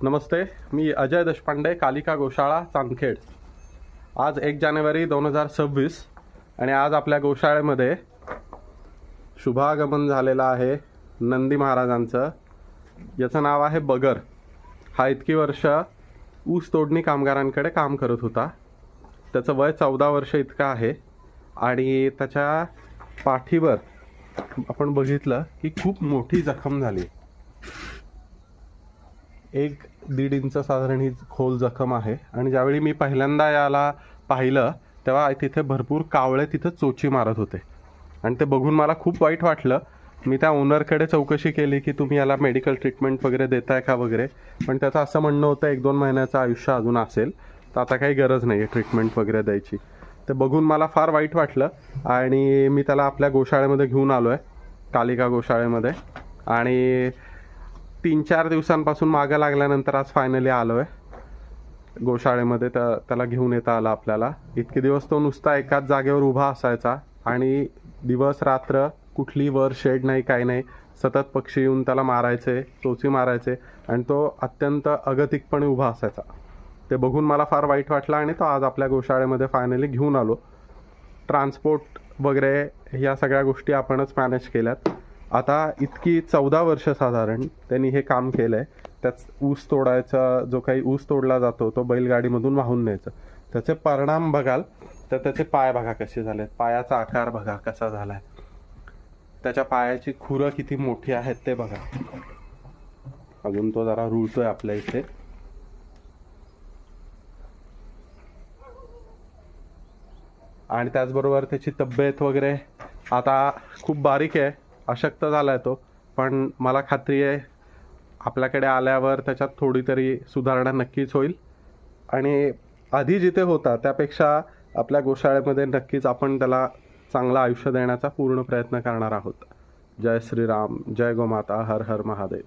नमस्ते, मी अजय देशपांडे, कालिका गोशाळा, चांदखेड. आज 1 जानेवारी 2026 आणि आज आपल्या गोशाळेमध्ये शुभागमन झालेलं आहे नंदी महाराजांचं. याचं नाव आहे बगर. हा इतकी वर्ष ऊस तोडणी कामगारांकडे काम करत होता. त्याचं वय 14 वर्ष इतकं आहे आणि त्याच्या पाठीवर आपण बघितलं की खूप मोठी जखम झाली. 1-1.5 इंच साधारण ही खोल जखम आहे. आणि ज्यावेळी मी पहिल्यांदा याला पाहिलं तेव्हा तिथे भरपूर कावळे तिथं चोची मारत होते आणि ते बघून मला खूप वाईट वाटलं. मी त्या ओनरकडे चौकशी केली की तुम्ही याला मेडिकल ट्रीटमेंट वगैरे देताय का वगैरे, पण त्याचं असं म्हणणं होतं 1-2 महिन्याचं आयुष्य अजून असेल, तर आता काही गरज नाही आहे ट्रीटमेंट वगैरे द्यायची. ते बघून मला फार वाईट वाटलं आणि मी त्याला आपल्या गोशाळेमध्ये घेऊन आलो आहे, कालिका गोशाळेमध्ये. आणि 3-4 दिवसांपासून मागं लागल्यानंतर आज फायनली आलो आहे गोशाळेमध्ये. त्याला घेऊन येता आलं आपल्याला. इतके दिवस तो नुसता एकाच जागेवर उभा असायचा आणि दिवस रात्र कुठली वर शेड नाही, काही नाही, सतत पक्षी येऊन त्याला मारायचे, चोची मारायचे आणि तो अत्यंत अगतिकपणे उभा असायचा. ते बघून मला फार वाईट वाटलं आणि तो आज आपल्या गोशाळेमध्ये फायनली घेऊन आलो. ट्रान्सपोर्ट वगैरे या सगळ्या गोष्टी आपणच मॅनेज केल्यात. आता इतकी 14 वर्ष साधारण त्यांनी हे काम केलं आहे. त्याच ऊस तोडायचा, जो काही ऊस तोडला जातो तो बैलगाडीमधून वाहून न्यायचं. त्याचे परिणाम बघाल तर त्याचे पाय बघा कसे झालेत, पायाचा आकार बघा कसा झाला आहे, त्याच्या पायाची खुरं किती मोठी आहेत ते बघा. अजून तो जरा रुळतोय आपल्या इथे. आणि त्याचबरोबर त्याची तब्येत वगैरे आता खूप बारीक आहे, अशक्त झाला आहे तो. पण मला खात्री आहे आपल्याकडे आल्यावर त्याच्यात थोडी तरी सुधारणा नक्कीच होईल आणि आधी जिथे होता त्यापेक्षा आपल्या गोशाळेमध्ये नक्कीच आपण त्याला चांगलं आयुष्य देण्याचा पूर्ण प्रयत्न करणार आहोत. जय श्रीराम, जय गोमाता, हर हर महादेव.